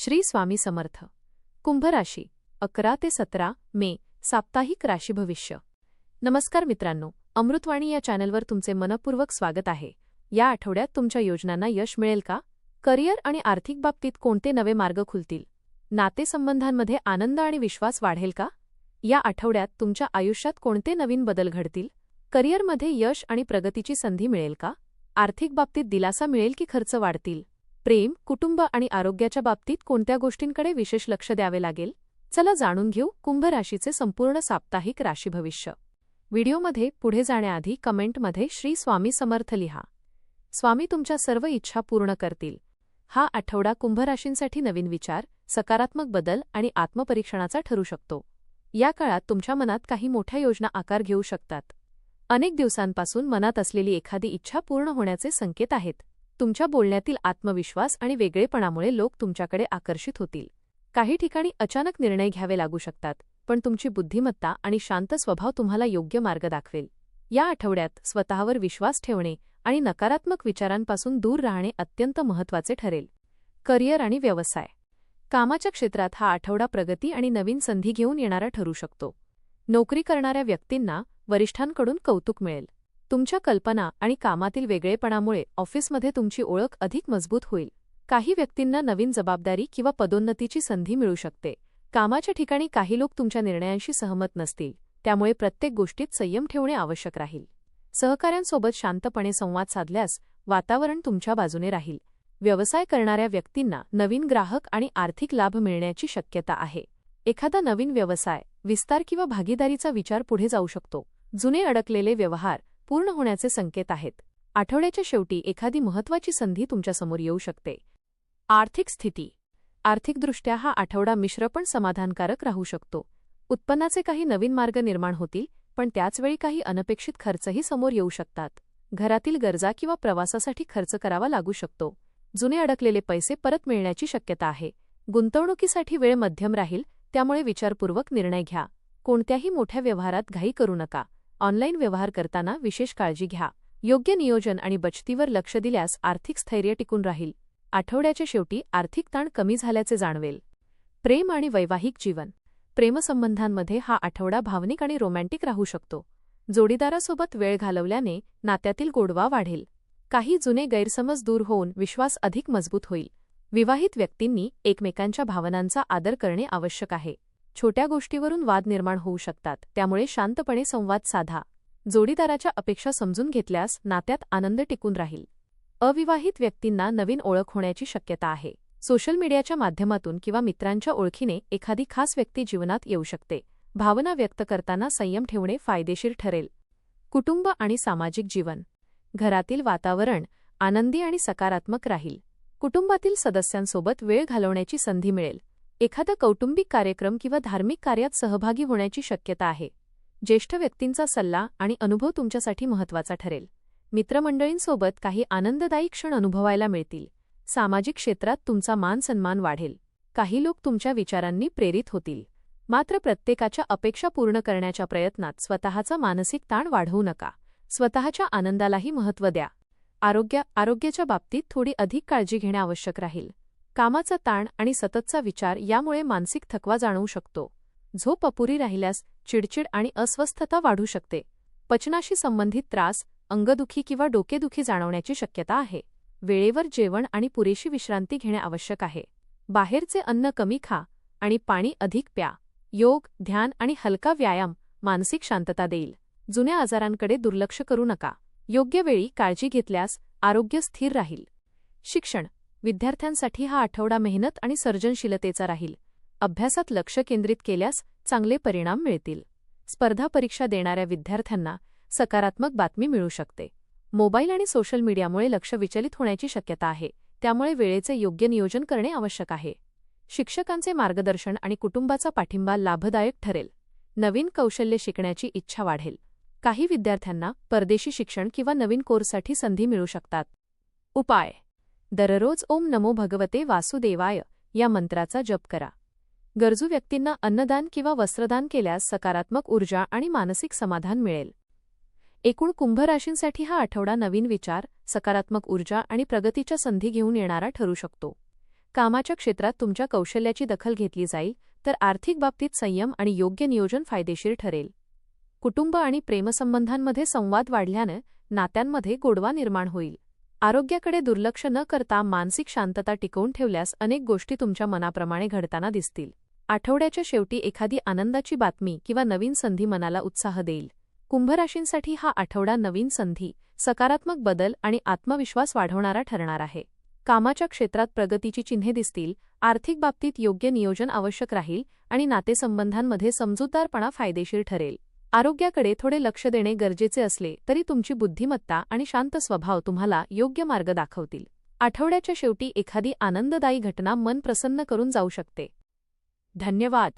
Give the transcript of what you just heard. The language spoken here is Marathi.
श्री स्वामी समर्थ. कुंभ राशी 11 ते 17 मे साप्ताहिक राशी भविष्य. नमस्कार मित्रांनो, अमृतवाणी या चॅनलवर तुमचे मनपूर्वक स्वागत आहे. या आठवड्यात तुमच्या योजनांना यश मिळेल का? करिअर आणि आर्थिक बाबतीत कोणते नवे मार्ग खुलतील? नातेसंबंधांमध्ये आनंद आणि विश्वास वाढेल का? या आठवड्यात तुमच्या आयुष्यात कोणते नवीन बदल घडतील? करिअरमध्ये यश आणि प्रगतीची संधी मिळेल का? आर्थिक बाबतीत दिलासा मिळेल की खर्च वाढतील? प्रेम, कुटुंब आणि आरोग्याच्या बाबतीत कोणत्या गोष्टींकडे विशेष लक्ष द्यावे लागेल? चला जाणून घेऊ कुंभ राशीचे संपूर्ण साप्ताहिक राशी भविष्य. व्हिडिओमध्ये पुढे जाण्याआधी कमेंटमध्ये श्री स्वामी समर्थ लिहा. स्वामी तुमच्या सर्व इच्छा पूर्ण करतील. हा आठवडा कुंभ राशींसाठी नवीन विचार, सकारात्मक बदल आणि आत्मपरीक्षणाचा ठरू शकतो. या काळात तुमच्या मनात काही मोठ्या योजना आकार घेऊ शकतात. अनेक दिवसांपासून मनात असलेली एखादी इच्छा पूर्ण होण्याचे संकेत आहेत. तुमच्या बोलण्यातील आत्मविश्वास आणि वेगळेपणामुळे लोक तुमच्याकडे आकर्षित होतील. काही ठिकाणी अचानक निर्णय घ्यावे लागू शकतात, पण तुमची बुद्धिमत्ता आणि शांत स्वभाव तुम्हाला योग्य मार्ग दाखवेल. या आठवड्यात स्वतःवर विश्वास ठेवणे आणि नकारात्मक विचारांपासून दूर राहणे अत्यंत महत्त्वाचे ठरेल. करिअर आणि व्यवसाय. कामाच्या क्षेत्रात हा आठवडा प्रगती आणि नवीन संधी घेऊन येणारा ठरू शकतो. नोकरी करणाऱ्या व्यक्तींना वरिष्ठांकडून कौतुक मिळेल. तुमच्या कल्पना आणि कामातील वेगळेपणामुळे ऑफिसमध्ये तुमची ओळख अधिक मजबूत होईल. काही व्यक्तींना नवीन जबाबदारी किंवा पदोन्नतीची संधी मिळू शकते. कामाच्या ठिकाणी काही लोक तुमच्या निर्णयांशी सहमत नसतील, त्यामुळे प्रत्येक गोष्टीत संयम ठेवणे आवश्यक राहील. सहकाऱ्यांसोबत शांतपणे संवाद साधल्यास वातावरण तुमच्या बाजूने राहील. व्यवसाय करणाऱ्या व्यक्तींना नवीन ग्राहक आणि आर्थिक लाभ मिळण्याची शक्यता आहे. एखादा नवीन व्यवसाय, विस्तार किंवा भागीदारीचा विचार पुढे जाऊ शकतो. जुने अडकलेले व्यवहार पूर्ण होण्याचे संकेत आहेत. आठवड्याच्या शेवटी एखादी महत्त्वाची संधी तुमच्यासमोर येऊ शकते. आर्थिक स्थिती. आर्थिकदृष्ट्या हा आठवडा मिश्र पण समाधानकारक राहू शकतो. उत्पन्नाचे काही नवीन मार्ग निर्माण होतील, पण त्याचवेळी काही अनपेक्षित खर्चही समोर येऊ शकतात. घरातील गरजा किंवा प्रवासासाठी खर्च करावा लागू शकतो. जुने अडकलेले पैसे परत मिळण्याची शक्यता आहे. गुंतवणुकीसाठी वेळ मध्यम राहील, त्यामुळे विचारपूर्वक निर्णय घ्या. कोणत्याही मोठ्या व्यवहारात घाई करू नका. ऑनलाईन व्यवहार करताना विशेष काळजी घ्या. योग्य नियोजन आणि बचतीवर लक्ष दिल्यास आर्थिक स्थैर्य टिकून राहील. आठवड्याच्या शेवटी आर्थिक ताण कमी झाल्याचे जाणवेल. प्रेम आणि वैवाहिक जीवन. प्रेमसंबंधांमध्ये हा आठवडा भावनिक आणि रोमॅन्टिक राहू शकतो. जोडीदारासोबत वेळ घालवल्याने नात्यातील गोडवा वाढेल. काही जुने गैरसमज दूर होऊन विश्वास अधिक मजबूत होईल. विवाहित व्यक्तींनी एकमेकांच्या भावनांचा आदर करणे आवश्यक आहे. छोट्या गोष्टीवरून वाद निर्माण होऊ शकतात, त्यामुळे शांतपणे संवाद साधा. जोडीदाराच्या अपेक्षा समजून घेतल्यास नात्यात आनंद टिकून राहील. अविवाहित व्यक्तींना नवीन ओळख होण्याची शक्यता आहे. सोशल मीडियाच्या माध्यमातून किंवा मित्रांच्या ओळखीने एखादी खास व्यक्ती जीवनात येऊ शकते. भावना व्यक्त करताना संयम ठेवणे फायदेशीर ठरेल. कुटुंब आणि सामाजिक जीवन. घरातील वातावरण आनंदी आणि सकारात्मक राहील. कुटुंबातील सदस्यांसोबत वेळ घालवण्याची संधी मिळेल. एखादा कौटुंबिक कार्यक्रम किंवा धार्मिक कार्यात सहभागी होण्याची शक्यता आहे. ज्येष्ठ व्यक्तींचा सल्ला आणि अनुभव तुमच्यासाठी महत्त्वाचा ठरेल. मित्रमंडळींसोबत काही आनंददायी क्षण अनुभवायला मिळतील. सामाजिक क्षेत्रात तुमचा मान सन्मान वाढेल. काही लोक तुमच्या विचारांनी प्रेरित होतील. मात्र प्रत्येकाच्या अपेक्षा पूर्ण करण्याच्या प्रयत्नात स्वतःचा मानसिक ताण वाढवू नका. स्वतःच्या आनंदालाही महत्त्व द्या. आरोग्याच्या बाबतीत थोडी अधिक काळजी घेणे आवश्यक राहील. कामाचा ताण आणि सततचा विचार यामुळे मानसिक थकवा जाणवू शकतो. झोप अपुरी राहिल्यास चिडचिड आणि अस्वस्थता वाढू शकते. पचनाशी संबंधित त्रास, अंगदुखी किंवा डोकेदुखी जाणवण्याची शक्यता आहे. वेळेवर जेवण आणि पुरेशी विश्रांती घेणे आवश्यक आहे. बाहेरचे अन्न कमी खा आणि पाणी अधिक प्या. योग, ध्यान आणि हलका व्यायाम मानसिक शांतता देईल. जुन्या आजारांकडे दुर्लक्ष करू नका. योग्य वेळी काळजी घेतल्यास आरोग्य स्थिर राहील. शिक्षण. विद्यार्थ्यांसाठी हा आठवडा मेहनत आणि सर्जनशीलतेचा राहील. अभ्यासात लक्ष केंद्रित केल्यास चांगले परिणाम मिळतील. स्पर्धा परीक्षा देणाऱ्या विद्यार्थ्यांना सकारात्मक बातमी मिळू शकते. मोबाईल आणि सोशल मीडियामुळे लक्ष विचलित होण्याची शक्यता आहे, त्यामुळे वेळेचे योग्य नियोजन करणे आवश्यक आहे. शिक्षकांचे मार्गदर्शन आणि कुटुंबाचा पाठिंबा लाभदायक ठरेल. नवीन कौशल्य शिकण्याची इच्छा वाढेल. काही विद्यार्थ्यांना परदेशी शिक्षण किंवा नवीन कोर्ससाठी संधी मिळू शकतात. उपाय. दररोज ओम नमो भगवते वासुदेवाय या मंत्राचा जप करा. गरजू व्यक्तींना अन्नदान किंवा वस्त्रदान केल्यास सकारात्मक ऊर्जा आणि मानसिक समाधान मिळेल. एकूण कुंभ राशींसाठी हा आठवडा नवीन विचार, सकारात्मक ऊर्जा आणि प्रगतीच्या संधी घेऊन येणारा ठरू शकतो. कामाच्या क्षेत्रात तुमच्या कौशल्याची दखल घेतली जाईल, तर आर्थिक बाबतीत संयम आणि योग्य नियोजन फायदेशीर ठरेल. कुटुंब आणि प्रेमसंबंधांमध्ये संवाद वाढल्यानं नात्यांमध्ये गोडवा निर्माण होईल. आरोग्याकडे दुर्लक्ष न करता मानसिक शांतता टिकवून ठेवल्यास अनेक गोष्टी तुमच्या मनाप्रमाणे घडताना दिसतील. आठवड्याच्या शेवटी एखादी आनंदाची बातमी किंवा नवीन संधी मनाला उत्साह देईल. कुंभराशींसाठी हा आठवडा नवीन संधी, सकारात्मक बदल आणि आत्मविश्वास वाढवणारा ठरणार आहे. कामाच्या क्षेत्रात प्रगतीची चिन्हे दिसतील, आर्थिक बाबतीत योग्य नियोजन आवश्यक राहील आणि नातेसंबंधांमध्ये समजूतदारपणा फायदेशीर ठरेल. आरोग्याकडे थोडे लक्ष देणे गरजेचे असले तरी तुमची बुद्धिमत्ता आणि शांत स्वभाव तुम्हाला योग्य मार्ग दाखवतील. आठवड्याच्या शेवटी एखादी आनंददायी घटना मन प्रसन्न करून जाऊ शकते. धन्यवाद.